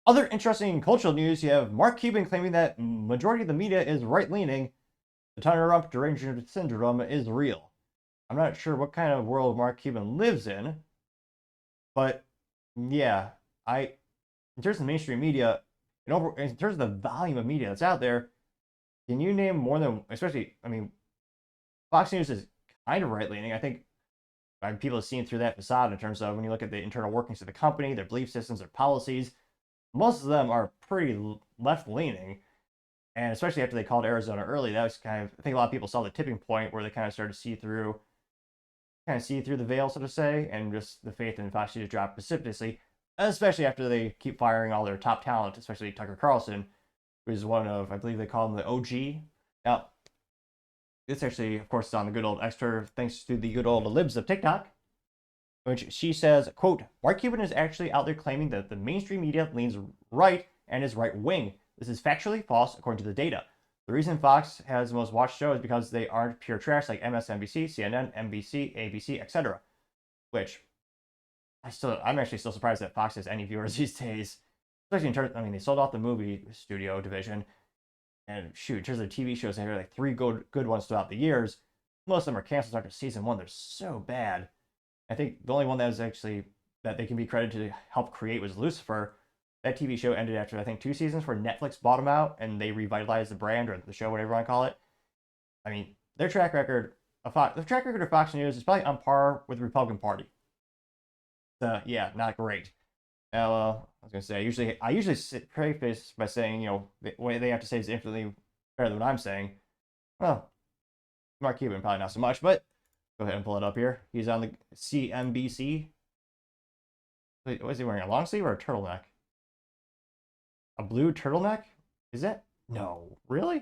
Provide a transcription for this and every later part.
Other interesting cultural news, you have Mark Cuban claiming that majority of the media is right-leaning. The Tunnel Rump derangement syndrome is real. I'm not sure what kind of world Mark Cuban lives in, but yeah, in terms of mainstream media, in terms of the volume of media that's out there, can you name more than, especially, I mean, Fox News is kind of right-leaning. I think people have seen through that facade in terms of when you look at the internal workings of the company, their belief systems, their policies. Most of them are pretty left-leaning, and especially after they called Arizona early, that was kind of, I think a lot of people saw the tipping point where they kind of started to see through the veil, so to say, and just the faith in Fox News dropped precipitously, especially after they keep firing all their top talent, especially Tucker Carlson, who is one of, I believe they call him the OG. Now, this actually, of course, is on the good old extra, thanks to the good old libs of TikTok, which she says, quote, Mark Cuban is actually out there claiming that the mainstream media leans right and is right-wing. This is factually false according to the data. The reason Fox has the most watched show is because they aren't pure trash like MSNBC, CNN, NBC, ABC, etc. Which I'm actually still surprised that Fox has any viewers these days. Especially in terms, I mean, they sold off the movie studio division, and shoot, in terms of TV shows, they had like 3 good ones throughout the years. Most of them are canceled after season 1. They're so bad. I think the only one that was actually that they can be credited to help create was Lucifer. That TV show ended after I think 2 seasons where Netflix bought them out and they revitalized the brand or the show, whatever you want to call it. I mean, the track record of Fox News is probably on par with the Republican Party. Yeah, not great. Now, I was gonna say I usually preface by saying what they have to say is infinitely better than what I'm saying. Well, Mark Cuban probably not so much, but go ahead and pull it up here. He's on the CNBC. Wait, was he wearing a long sleeve or a turtleneck? A blue turtleneck? Is that? No, really?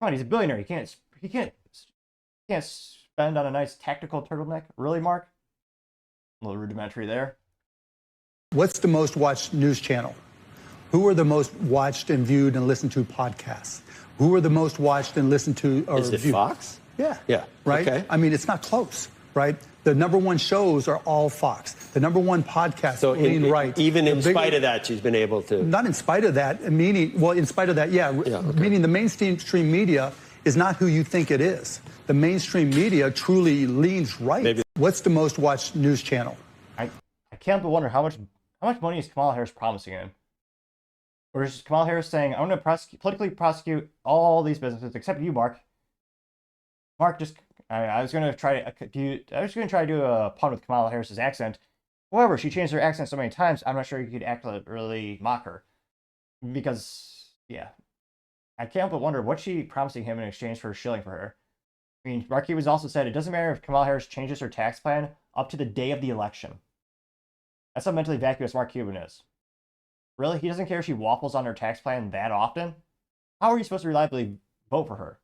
Come on, he's a billionaire. He can't spend on a nice tactical turtleneck. Really, Mark? A little rudimentary there. What's the most watched news channel? Who are the most watched and viewed and listened to podcasts? Who are the most watched and listened to or Is it viewed? Fox? Yeah. Yeah. Right? Okay. I mean, it's not close, right? The #1 shows are all Fox. The #1 podcast lean right. Even in spite of that, she's been able to. Not in spite of that, in spite of that, yeah. Okay. Meaning the mainstream media is not who you think it is. The mainstream media truly leans right. Maybe. What's the most watched news channel? I can't but wonder how much money is Kamala Harris promising him? Or is Kamala Harris saying, I'm going to politically prosecute all these businesses except you, Mark? Mark, I was going to try to do a pun with Kamala Harris's accent. However, she changed her accent so many times, I'm not sure you could actually really mock her. Because, yeah, I can't but wonder what's she promising him in exchange for shilling for her. I mean, Mark Cuban's also said it doesn't matter if Kamala Harris changes her tax plan up to the day of the election. That's how mentally vacuous Mark Cuban is. Really? He doesn't care if she waffles on her tax plan that often? How are you supposed to reliably vote for her?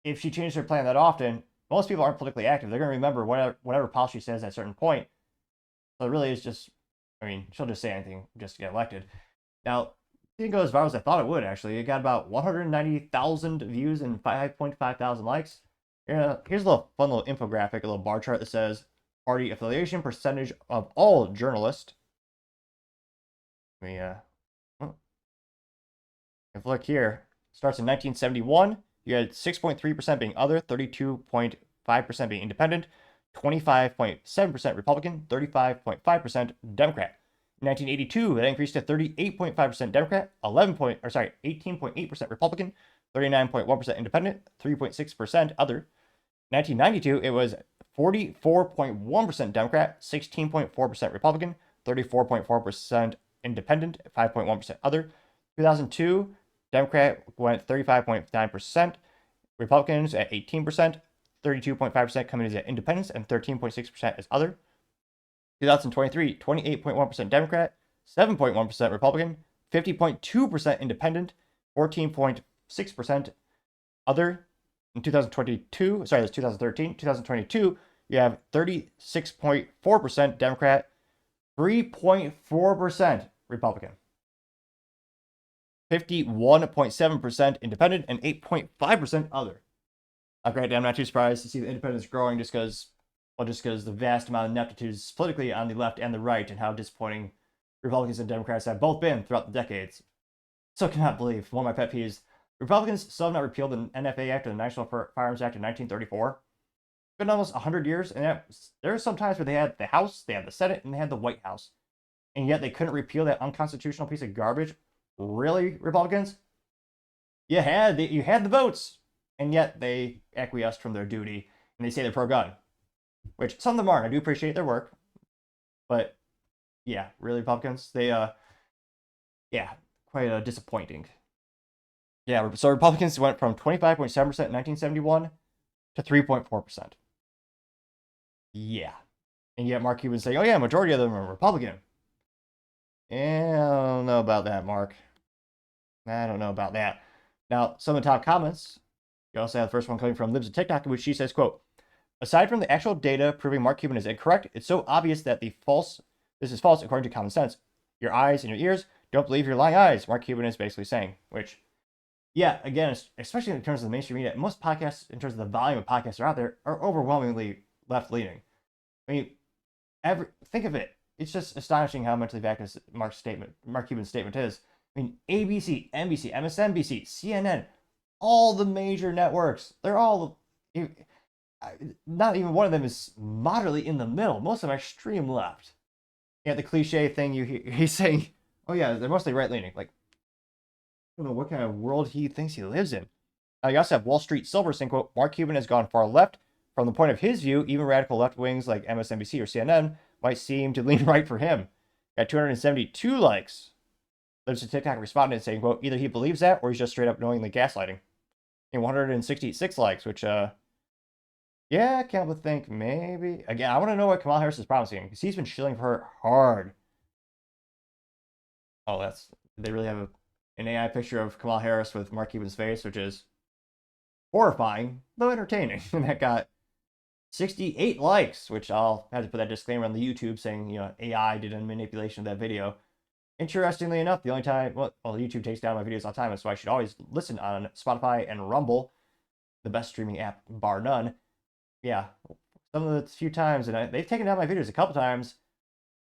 If she changes her plan that often, most people aren't politically active. They're going to remember whatever policy says at a certain point. So it really is just, I mean, she'll just say anything just to get elected. Now, it didn't go as viral as I thought it would, actually. It got about 190,000 views and 5.5 thousand likes. Here's a fun little infographic, a little bar chart that says party affiliation percentage of all journalists. If look here, starts in 1971. You had 6.3% being other, 32.5% being independent, 25.7% Republican, 35.5% Democrat. In 1982, that increased to 38.5% Democrat, 18.8% Republican, 39.1% independent, 3.6% other. 1992, it was 44.1% Democrat, 16.4% Republican, 34.4% independent, 5.1% other. 2002, Democrat went 35.9%, Republicans at 18%, 32.5% coming in as independents, and 13.6% as other. 2023, 28.1% Democrat, 7.1% Republican, 50.2% independent, 14.6% other. In 2022, sorry, that's 2013. 2022, you have 36.4% Democrat, 3.4% Republican, 51.7% independent, and 8.5% other. Granted, I'm not too surprised to see the independents growing just because the vast amount of ineptitude is politically on the left and the right, and how disappointing Republicans and Democrats have both been throughout the decades. So cannot believe, one of my pet peeves, Republicans still have not repealed the NFA Act or the National Firearms Act of 1934. It's been almost 100 years, and there are some times where they had the House, they had the Senate, and they had the White House. And yet they couldn't repeal that unconstitutional piece of garbage. Really, Republicans? You had the votes, and yet they acquiesced from their duty, and they say they're pro-gun, which some of them aren't. I do appreciate their work, but yeah, really, Republicans? They yeah, quite disappointing. Yeah, so Republicans went from 25.7% in 1971 to 3.4%. Yeah, and yet Mark Cuban saying, "Oh yeah, majority of them are Republican." Yeah, I don't know about that, Mark. I don't know about that. Now, some of the top comments, you also have the first one coming from Libs of TikTok, in which she says, quote, "Aside from the actual data proving Mark Cuban is incorrect, it's so obvious that this is false according to common sense. Your eyes and your ears don't believe your lying eyes," Mark Cuban is basically saying, which, yeah, again, especially in terms of the mainstream media, most podcasts, in terms of the volume of podcasts that are out there, are overwhelmingly left-leaning. I mean, think of it. It's just astonishing how mentally vacuous Mark Cuban's statement is. I mean, ABC, NBC, MSNBC, CNN, all the major networks, they're all, not even one of them is moderately in the middle. Most of them are extreme left. Yeah, the cliche thing he's saying, oh yeah, they're mostly right-leaning. Like, I don't know what kind of world he thinks he lives in. You also have Wall Street Silver saying, quote, "Mark Cuban has gone far left. From the point of his view, even radical left wings like MSNBC or CNN might seem to lean right for him." Got 272 likes. There's a TikTok respondent saying, quote, "Either he believes that or he's just straight up knowingly gaslighting." And 166 likes, which, yeah, I can't but think maybe. Again, I want to know what Kamala Harris is promising, because he's been shilling for her hard. Oh, they really have an AI picture of Kamala Harris with Mark Cuban's face, which is horrifying, though entertaining. And that got 68 likes, which I'll have to put that disclaimer on the YouTube saying, AI did a manipulation of that video. Interestingly enough, the only time, well, YouTube takes down my videos all the time, so I should always listen on Spotify and Rumble, the best streaming app, bar none. Yeah, some of the few times, and they've taken down my videos a couple times.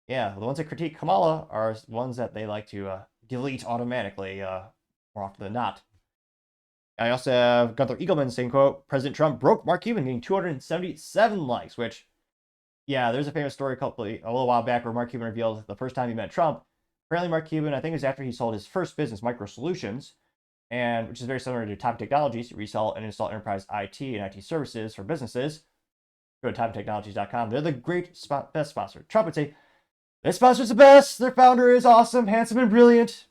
Yeah, the ones that critique Kamala are ones that they like to delete automatically more often than not. I also have Gunther Eagleman saying, quote, "President Trump broke Mark Cuban," getting 277 likes, which, yeah, there's a famous story a little while back where Mark Cuban revealed the first time he met Trump. Apparently, Mark Cuban, I think it was after he sold his first business, Micro Solutions, and which is very similar to Top Technologies, resell and install enterprise IT and IT services for businesses. Go to toptechnologies.com. They're the best sponsor. Trump would say, "This sponsor's the best. Their founder is awesome, handsome, and brilliant."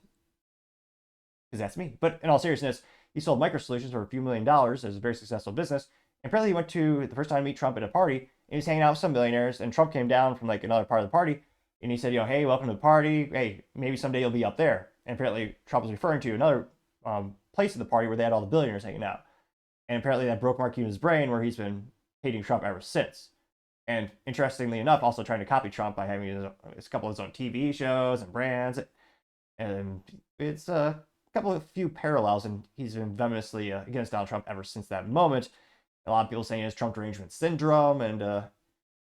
Because that's me. But in all seriousness, he sold Micro Solutions for a few $1 million as a very successful business. And apparently he went to the first time to meet Trump at a party, and he was hanging out with some millionaires, and Trump came down from like another part of the party, and he said, "Hey, welcome to the party. Hey, maybe someday you'll be up there." And apparently Trump was referring to another place of the party where they had all the billionaires hanging out. And apparently that broke Mark Cuban's brain, where he's been hating Trump ever since. And interestingly enough, also trying to copy Trump by having a couple of his own TV shows and brands. And it's a few parallels, and he's been venomously against Donald Trump ever since that moment. A lot of people saying it's Trump derangement syndrome, and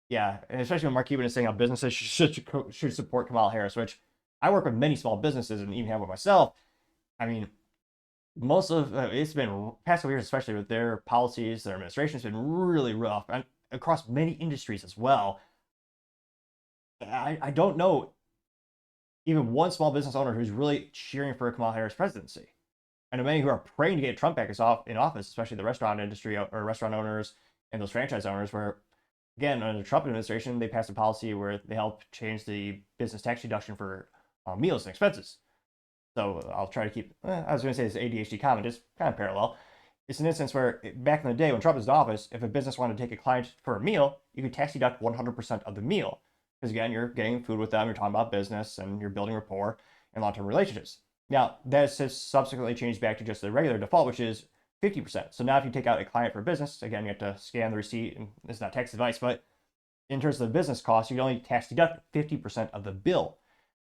yeah, and especially when Mark Cuban is saying how businesses should support Kamala Harris, which I work with many small businesses and even have with myself. I mean, most of it's been past couple years, especially with their policies, their administration has been really rough, and across many industries as well. I don't know even one small business owner who's really cheering for a Kamala Harris presidency. I know many who are praying to get Trump back in office, especially the restaurant industry or restaurant owners and those franchise owners, where, again, under the Trump administration, they passed a policy where they helped change the business tax deduction for meals and expenses. So I'll try to keep, I was going to say this ADHD comment, it's kind of parallel. It's an instance where back in the day when Trump was in office, if a business wanted to take a client for a meal, you could tax deduct 100% of the meal. Because again, you're getting food with them, you're talking about business, and you're building rapport and long-term relationships. Now, that has subsequently changed back to just the regular default, which is 50%. So now if you take out a client for business, again, you have to scan the receipt, and this is not tax advice, but in terms of the business cost, you can only tax deduct 50% of the bill.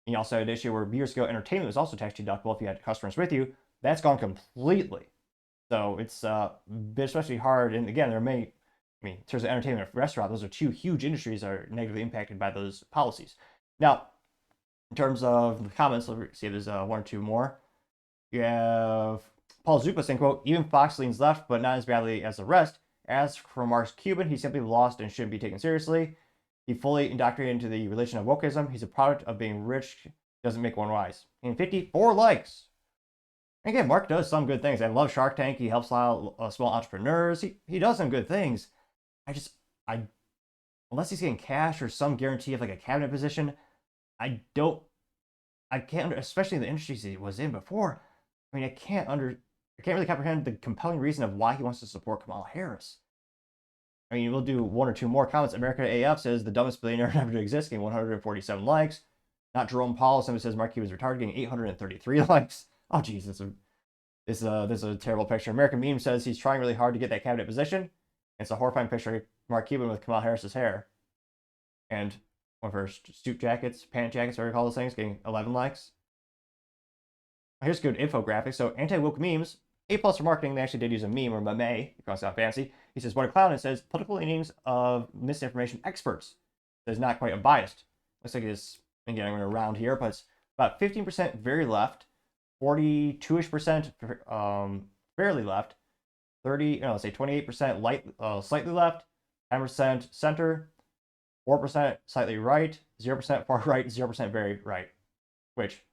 And you also had an issue where years ago, entertainment was also tax deductible if you had customers with you. That's gone completely. So it's been especially hard. And again, there are many, in terms of entertainment and restaurant, those are two huge industries that are negatively impacted by those policies. Now, In terms of the comments, let's see if there's one or two more. You have Paul Zupa saying, quote, even Fox leans left, but not as badly as the rest. As for Mark Cuban, he's simply lost and shouldn't be taken seriously. He fully indoctrinated into the religion of wokeism. He's a product of being rich. Doesn't make one wise. And 54 likes. And again, Mark does some good things. I love Shark Tank. He helps out small entrepreneurs. He does some good things. I unless he's getting cash or some guarantee of like a cabinet position, I can't, especially in the industries he was in before. I mean, I can't really comprehend the compelling reason of why he wants to support Kamala Harris. I mean, we'll do one or two more comments. America AF says the dumbest billionaire ever to exist, getting 147 likes. Not Jerome Powell. Somebody says Mark Cuban's retarded, getting 833 likes. Oh, geez, this is a terrible picture. American Meme says he's trying really hard to get that cabinet position. It's a horrifying picture of Mark Cuban with Kamala Harris's hair. And one of her suit jackets, pant jackets, whatever you call those things, getting 11 likes. Here's good infographic. So anti-woke memes, A+ for marketing. They actually did use a meme or meme, if you want to sound fancy. He says, what a clown. It says political leanings of misinformation experts. It says not quite unbiased. Looks like it's, again, I'm going to round here, but it's about 15% very left, 42-ish% fairly left, 28% slightly left, 10% center, 4% slightly right, 0% far right, 0% very right. Which,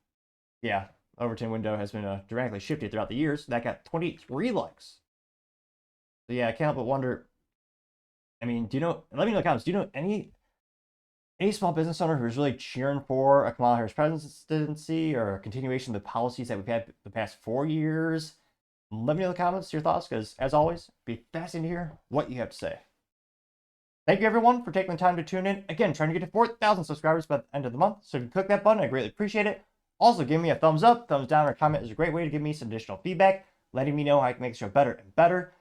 yeah, Overton window has been dramatically shifted throughout the years. That got 23 likes. So yeah, I can't help but wonder. I mean, do you know? Let me know in the comments. Do you know any small business owner who's really cheering for a Kamala Harris presidency or a continuation of the policies that we've had the past 4 years? Let me know in the comments your thoughts, because as always, it'd be fascinating to hear what you have to say. Thank you everyone for taking the time to tune in. Again, trying to get to 4,000 subscribers by the end of the month. So if you click that button, I greatly appreciate it. Also, give me a thumbs up, thumbs down, or comment is a great way to give me some additional feedback, letting me know how I can make the show better and better.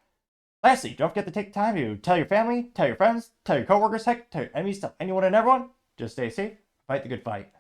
Lastly, don't forget to take the time to tell your family, tell your friends, tell your coworkers, heck, tell your enemies, tell anyone and everyone. Just stay safe, fight the good fight.